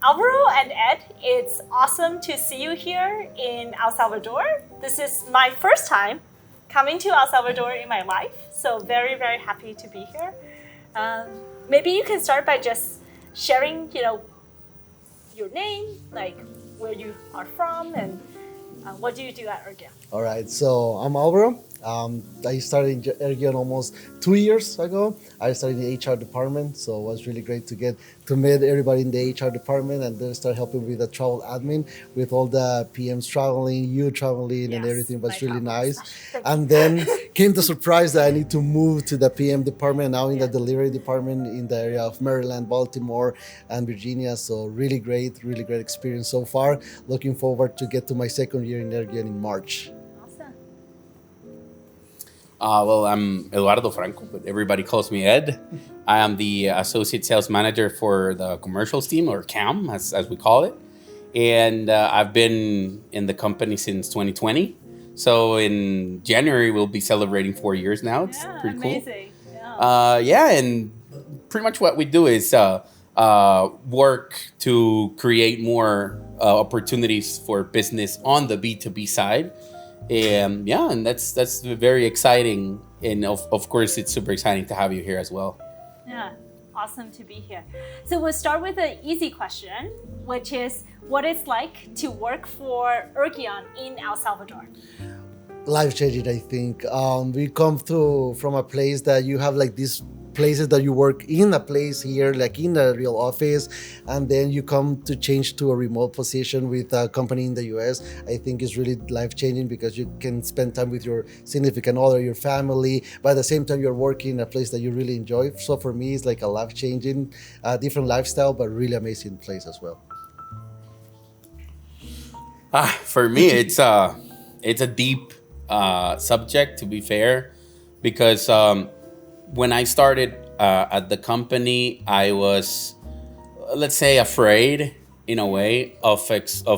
Alvaro and Ed, it's awesome to see you here in El Salvador. This is my first time coming to El Salvador in my life, so very, very happy to be here. Maybe you can start by just sharing, your name, like where you are from, and what do you do at Ergia? All right, so I'm Alvaro. I started in Ergion almost 2 years ago. I started in the HR department, so it was really great to get to meet everybody in the HR department and then start helping with the travel admin, with all the PMs traveling, you traveling, and everything was really nice. And then came the surprise that I need to move to the PM department, now in the delivery department in the area of Maryland, Baltimore, and Virginia. So really great experience so far. Looking forward to get to my second year in Ergion in March. Well, I'm Eduardo Franco, but everybody calls me Ed. I am the Associate Sales Manager for the Commercials team, or CAM, as we call it. And I've been in the company since 2020. So in January, we'll be celebrating 4 years now. It's pretty amazing. cool. And pretty much what we do is work to create more opportunities for business on the B2B side. And that's very exciting, and of course it's super exciting to have you here as well. Yeah, awesome to be here. So we'll start with an easy question, which is what it's like to work for Ergion in El Salvador. Life-changing, I think. We come from a place that you have like these places that you work in a place here, like in a real office, and then you come to change to a remote position with a company in the US. I think it's really life-changing because you can spend time with your significant other, your family, but at the same time you're working in a place that you really enjoy. So for me, it's like a life-changing, different lifestyle, but really amazing place as well. For me, it's a deep subject, to be fair, because when I started at the company, I was, let's say, afraid in a way of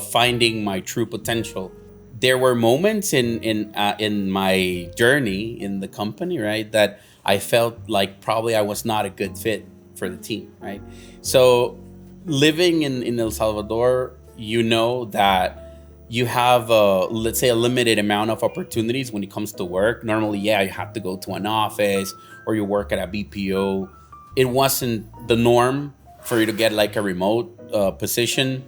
finding my true potential. There were moments in my journey in the company, right, that I felt like probably I was not a good fit for the team, right? So living in El Salvador, you know that you have let's say a limited amount of opportunities when it comes to work. Normally, you have to go to an office or you work at a BPO. It wasn't the norm for you to get like a remote position.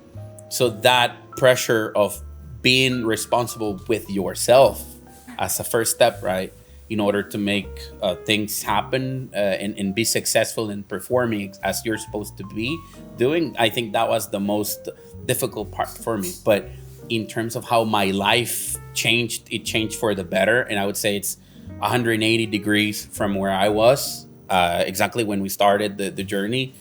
So that pressure of being responsible with yourself as a first step, right, in order to make things happen and be successful in performing as you're supposed to be doing, I think that was the most difficult part for me. But in terms of how my life changed, it changed for the better. And I would say it's 180 degrees from where I was exactly when we started the journey.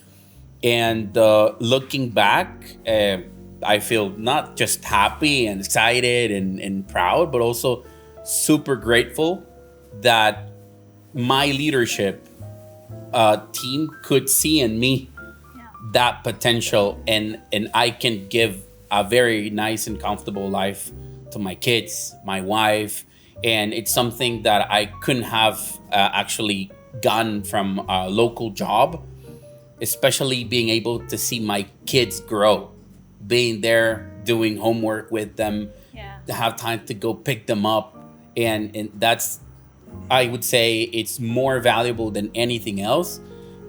And looking back, I feel not just happy and excited and proud, but also super grateful that my leadership team could see in me that potential, and I can give a very nice and comfortable life to my kids, my wife, and it's something that I couldn't have actually gotten from a local job, especially being able to see my kids grow, being there, doing homework with them, to have time to go pick them up, and that's, I would say, it's more valuable than anything else,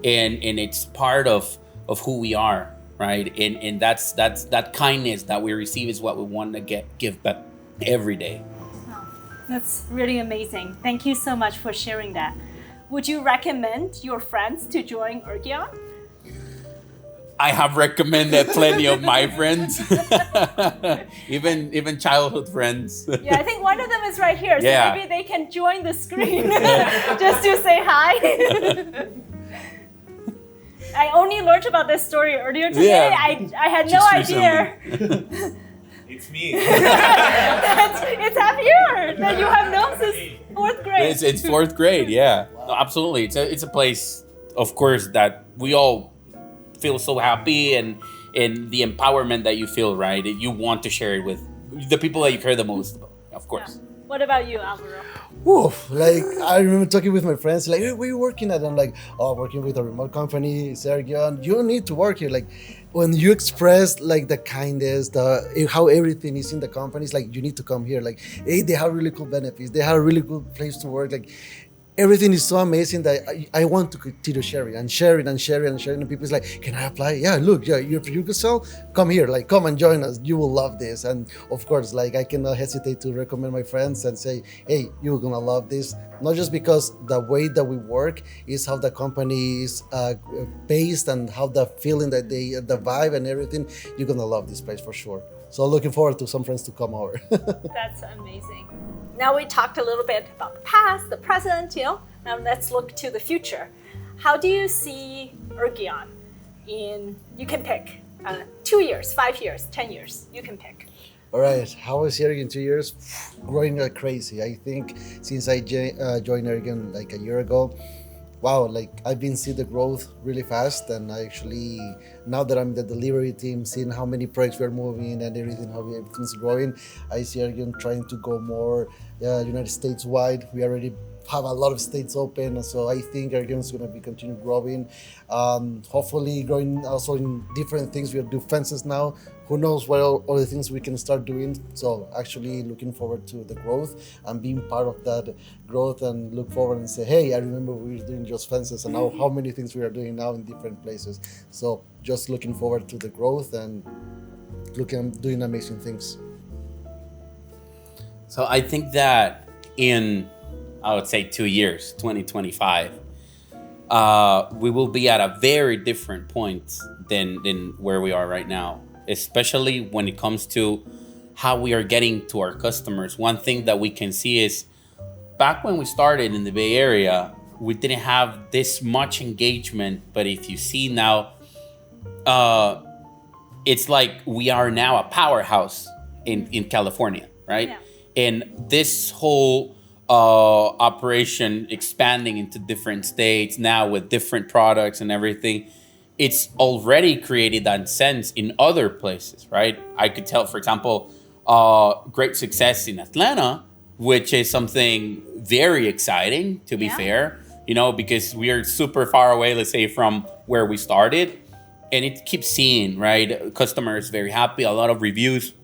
and it's part of who we are. Right, and that's that kindness that we receive is what we want to give back every day. Oh, that's really amazing. Thank you so much for sharing that. Would you recommend your friends to join Ergion? I have recommended plenty of my friends, even childhood friends. Yeah, I think one of them is right here, so maybe they can join the screen just to say hi. I only learned about this story earlier today. I had no idea. It's me. It's happier that you have known since fourth grade. It's fourth grade, yeah. No, absolutely. It's a place, of course, that we all feel so happy, and the empowerment that you feel, right? You want to share it with the people that you care the most about, of course. What about you, Alvaro? Oof, like I remember talking with my friends, like, "Hey, where you working at?" I'm like, "Oh, working with a remote company, Sergio, and you don't need to work here." Like, when you express like the kindness, the how everything is in the company, it's like you need to come here. Like, hey, they have really cool benefits, they have a really good place to work. Like, everything is so amazing that I want to continue sharing and sharing and sharing and sharing. And people's like, "Can I apply?" Yeah, look, yeah, you can sell. Come here, like, come and join us. You will love this. And of course, like, I cannot hesitate to recommend my friends and say, "Hey, you're gonna love this." Not just because the way that we work is how the company is based and how the feeling that the vibe and everything. You're gonna love this place for sure. So looking forward to some friends to come over. That's amazing. Now we talked a little bit about the past, the present, Now let's look to the future. How do you see Ergion you can pick, 2 years, 5 years, 10 years, you can pick. All right, how is Ergen in 2 years? Growing like crazy. I think since I joined Ergen like a year ago, wow, like I've been seeing the growth really fast. And I actually, now that I'm the delivery team, seeing how many projects we're moving and everything, how everything's growing, I see Ergen trying to go more United States wide. We already have a lot of states open, so I think Ergen is going to be continue growing. Hopefully growing also in different things. We do fences now. Who knows what all the things we can start doing. So actually looking forward to the growth and being part of that growth, and look forward and say, hey, I remember we were doing just fences, and now how many things we are doing now in different places. So just looking forward to the growth and doing amazing things. So I think that I would say 2 years, 2025, we will be at a very different point than where we are right now, especially when it comes to how we are getting to our customers. One thing that we can see is back when we started in the Bay Area, we didn't have this much engagement. But if you see now, it's like we are now a powerhouse in California, right? Yeah. And this whole operation expanding into different states now with different products and everything, it's already created that sense in other places, right? I could tell, for example, great success in Atlanta, which is something very exciting, to be fair, because we are super far away, let's say, from where we started. And it keeps seeing, right? Customers very happy, a lot of reviews.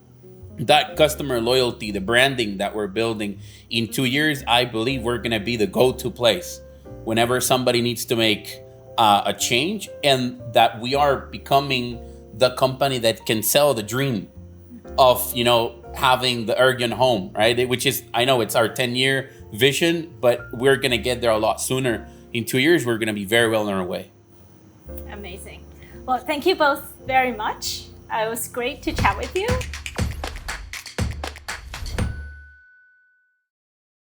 That customer loyalty, the branding that we're building, in 2 years, I believe we're going to be the go-to place whenever somebody needs to make a change, and that we are becoming the company that can sell the dream of, having the Ergen home, right? Which is, I know it's our 10-year vision, but we're going to get there a lot sooner. In 2 years, we're going to be very well on our way. Amazing. Well, thank you both very much. It was great to chat with you.